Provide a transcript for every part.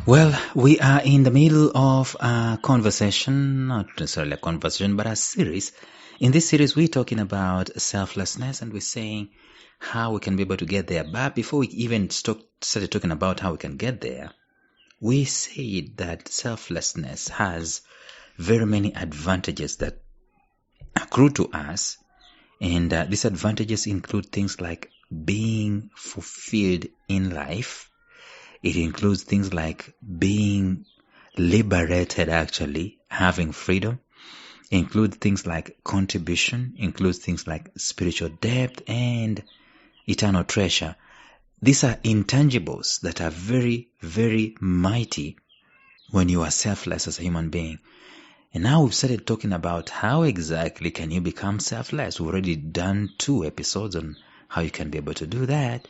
Well, we are in the middle of a conversation, not necessarily a conversation, but a series. In this series, we're talking about selflessness and we're saying how we can be able to get there. But before we even started talking about how we can get there, we said that selflessness has very many advantages that accrue to us. And these advantages include things like being fulfilled in life. It includes things like being liberated, actually, having freedom. It includes things like contribution, includes things like spiritual depth and eternal treasure. These are intangibles that are very, very mighty when you are selfless as a human being. And now we've started talking about how exactly can you become selfless. We've already done 2 episodes on how you can be able to do that.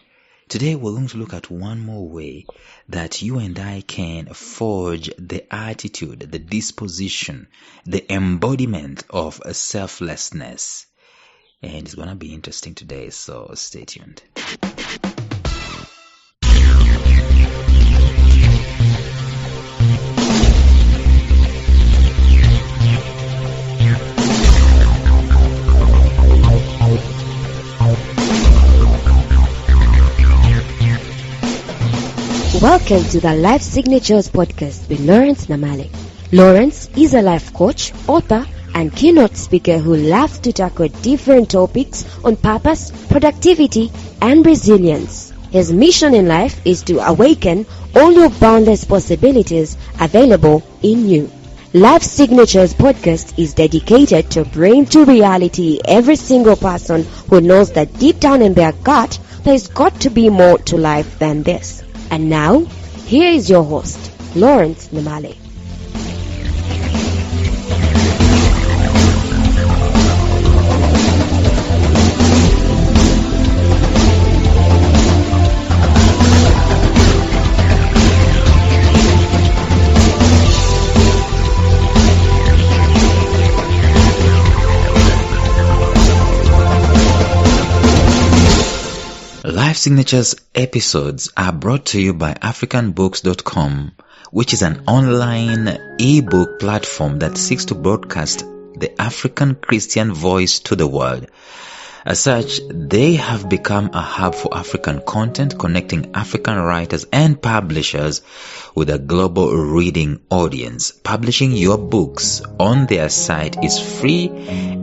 Today we're going to look at one more way that you and I can forge the attitude, the disposition, the embodiment of selflessness. And it's going to be interesting today, so stay tuned. Welcome to the Life Signatures podcast with Lawrence Namale. Lawrence is a life coach, author, and keynote speaker who loves to tackle different topics on purpose, productivity, and resilience. His mission in life is to awaken all your boundless possibilities available in you. Life Signatures podcast is dedicated to bring to reality every single person who knows that deep down in their gut, there's got to be more to life than this. And now, here is your host, Lawrence Namale. Life Signatures episodes are brought to you by africanbooks.com, which is an online ebook platform that seeks to broadcast the African Christian voice to the world. As such, they have become a hub for African content, connecting African writers and publishers with a global reading audience. Publishing your books on their site is free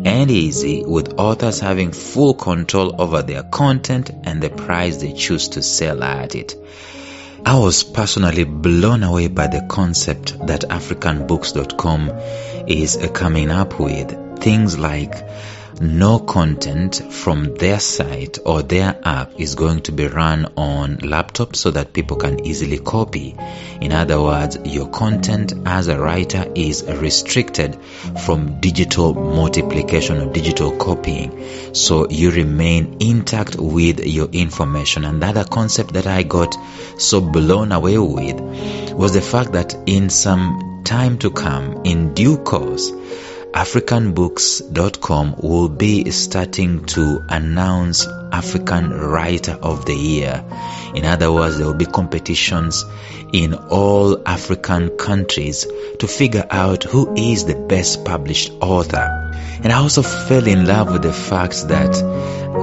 and easy, with authors having full control over their content and the price they choose to sell at it. I was personally blown away by the concept that africanbooks.com is coming up with. Things like no content from their site or their app is going to be run on laptops so that people can easily copy. In other words, your content as a writer is restricted from digital multiplication or digital copying, so you remain intact with your information. And the other concept that I got so blown away with was the fact that in some time to come, in due course, africanbooks.com will be starting to announce African Writer of the Year. In other words, there will be competitions in all African countries to figure out who is the best published author. And I also fell in love with the fact that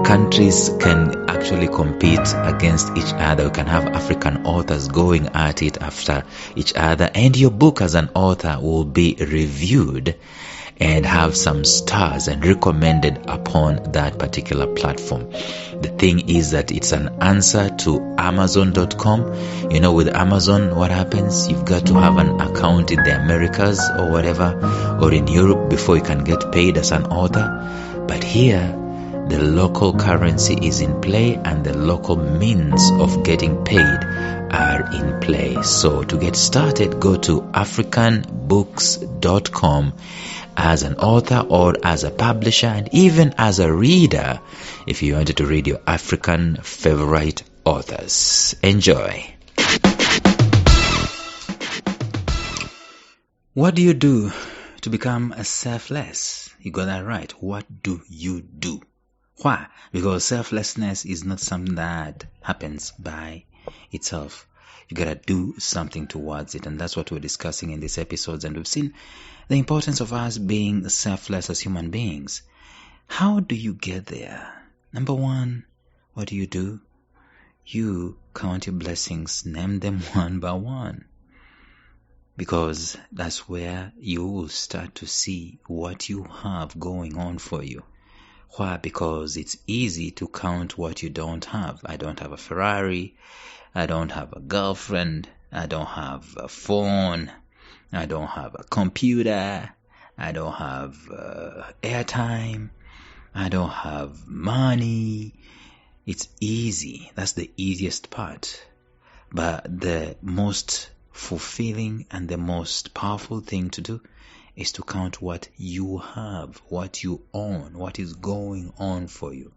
countries can actually compete against each other. We can have African authors going at it after each other, and your book as an author will be reviewed and have some stars and recommended upon that particular platform. The thing is that it's an answer to Amazon.com. You know, with Amazon, what happens? You've got to have an account in the Americas or whatever, or in Europe before you can get paid as an author. But here, the local currency is in play and the local means of getting paid are in play. So to get started, go to africanbooks.com as an author or as a publisher, and even as a reader if you wanted to read your African favorite authors. Enjoy. What do you do to become a selfless? You got that right. What do you do? Why? Because selflessness is not something that happens by itself. You gotta do something towards it. And that's what we're discussing in these episodes. And we've seen the importance of us being selfless as human beings. How do you get there? Number one, what do? You count your blessings, name them one by one. Because that's where you will start to see what you have going on for you. Why? Because it's easy to count what you don't have. I don't have a Ferrari. I don't have a girlfriend. I don't have a phone. I don't have a computer. I don't have airtime. I don't have money. It's easy. That's the easiest part. But the most fulfilling and the most powerful thing to do is to count what you have, what you own, what is going on for you.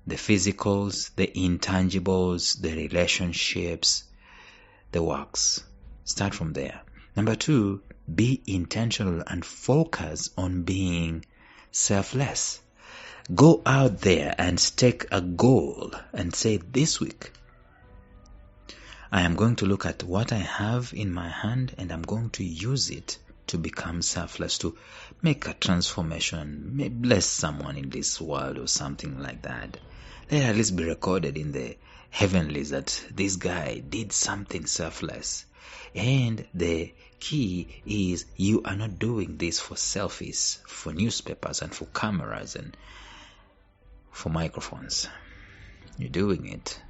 The physicals, the intangibles, the relationships, the works. Start from there. Number two, be intentional and focus on being selfless. Go out there and take a goal and say, this week, I am going to look at what I have in my hand and I'm going to use it to become selfless, to make a transformation, may bless someone in this world or something like that. Let it at least be recorded in the heavenlies that this guy did something selfless. And the key is you are not doing this for selfies, for newspapers and for cameras and for microphones. You're doing it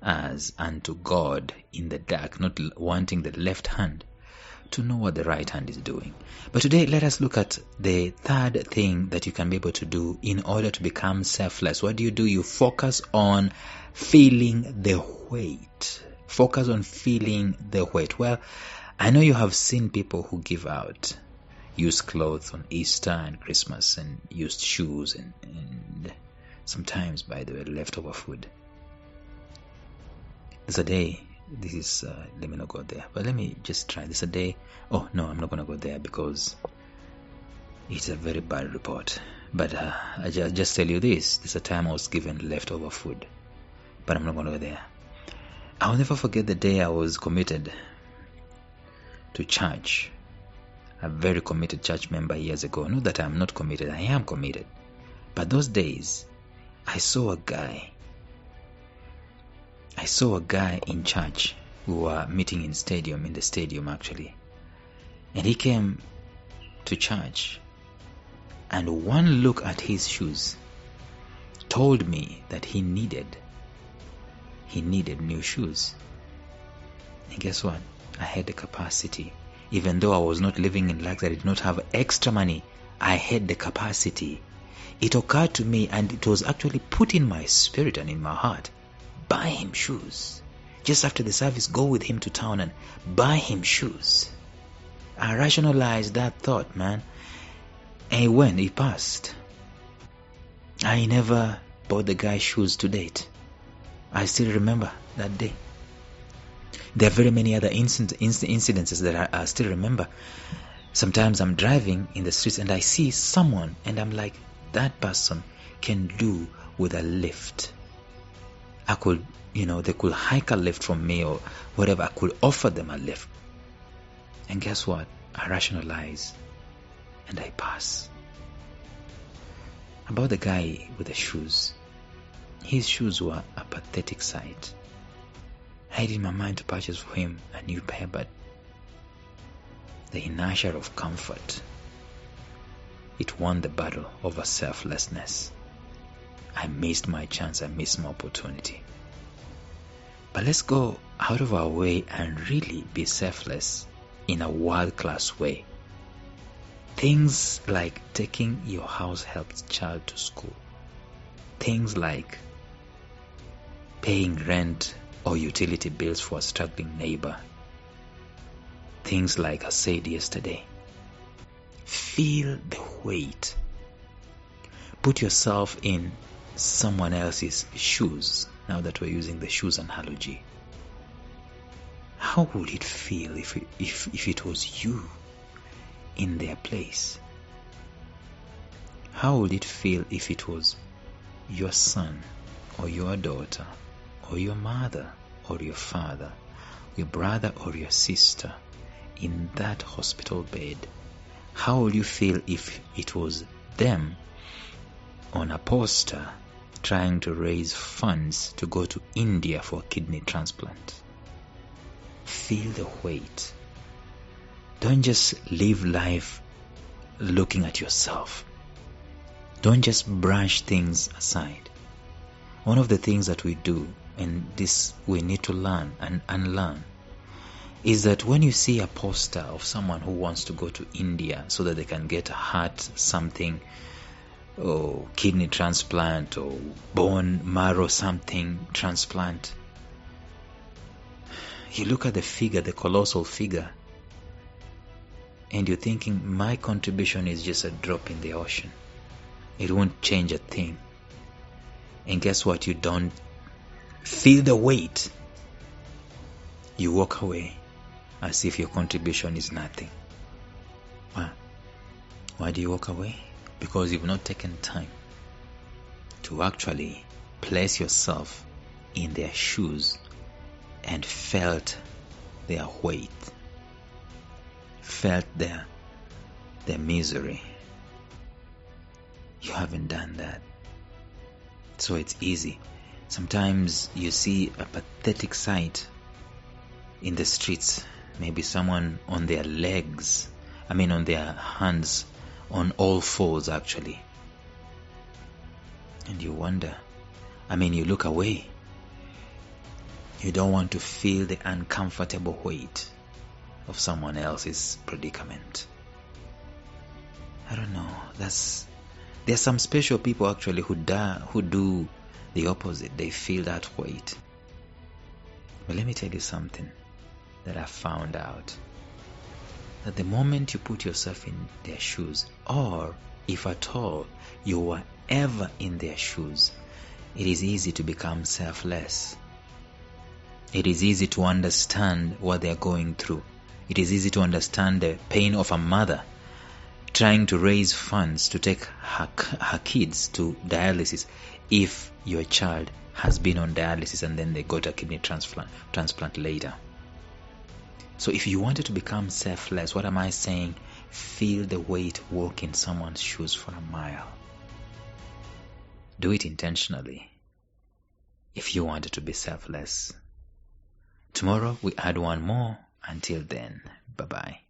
as unto God in the dark, not wanting the left hand to know what the right hand is doing. But today, let us look at the third thing that you can be able to do in order to become selfless. What do? You focus on feeling the weight. Focus on feeling the weight. Well, I know you have seen people who give out used clothes on Easter and Christmas and used shoes and sometimes, by the way, leftover food. There's a day, let me not go there, but let me just try this a day. Oh, no, I'm not going to go there because it's a very bad report. But I just tell you this. There's a time I was given leftover food, but I'm not going to go there. I'll never forget the day I was committed to church. A very committed church member years ago. Not that I'm not committed, I am committed. But those days, I saw a guy in church. We were meeting in the stadium actually. And he came to church. And one look at his shoes told me that he needed new shoes. And guess what? I had the capacity. Even though I was not living in luxury, I did not have extra money, I had the capacity. It occurred to me, and it was actually put in my spirit and in my heart, buy him shoes. Just after the service, go with him to town and buy him shoes. I rationalized that thought, man. And he passed. I never bought the guy shoes to date. I still remember that day. There are very many other incidences that I still remember. Sometimes I'm driving in the streets and I see someone and I'm like, that person can do with a lift. They could hike a lift from me or whatever. I could offer them a lift. And guess what? I rationalize and I pass. About the guy with the shoes. His shoes were a pathetic sight. I had in my mind to purchase for him a new pair, but the inertia of comfort, it won the battle over selflessness. I missed my chance, I missed my opportunity. But let's go out of our way and really be selfless in a world-class way. Things like taking your house help child to school. Things like paying rent or utility bills for a struggling neighbor. Things like I said yesterday. Feel the weight. Put yourself in someone else's shoes, now that we're using the shoes analogy. How would it feel if it was you in their place? How would it feel if it was your son or your daughter or your mother or your father your brother or your sister in that hospital bed, how will you feel if it was them on a poster trying to raise funds to go to India for a kidney transplant? Feel the weight. Don't just live life looking at yourself. Don't just brush things aside. One of the things that we do, and this we need to learn and unlearn, is that when you see a poster of someone who wants to go to India so that they can get a heart something, or kidney transplant, or bone marrow something transplant, you look at the figure, the colossal figure, and you're thinking, my contribution is just a drop in the ocean. It won't change a thing. And guess what? You don't feel the weight. You walk away as if your contribution is nothing. Why do you walk away? Because you've not taken time to actually place yourself in their shoes and felt their weight, felt their misery. You haven't done that. So it's easy. Sometimes you see a pathetic sight in the streets. Maybe someone on their legs, on their hands, on all fours actually. And you wonder, you look away. You don't want to feel the uncomfortable weight of someone else's predicament. I don't know. There are some special people actually who do the opposite. They feel that weight. But let me tell you something that I found out. That the moment you put yourself in their shoes, or if at all you were ever in their shoes, it is easy to become selfless. It is easy to understand what they are going through. It is easy to understand the pain of a mother trying to raise funds to take her kids to dialysis if your child has been on dialysis and then they got a kidney transplant later. So if you wanted to become selfless, what am I saying? Feel the weight, walk in someone's shoes for a mile. Do it intentionally if you wanted to be selfless. Tomorrow we add one more. Until then, bye-bye.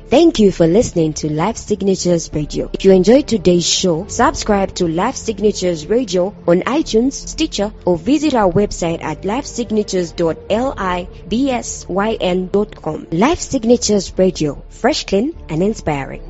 Thank you for listening to Life Signatures Radio. If you enjoyed today's show, subscribe to Life Signatures Radio on iTunes, Stitcher, or visit our website at lifesignatures.libsyn.com. Life Signatures Radio, fresh, clean, and inspiring.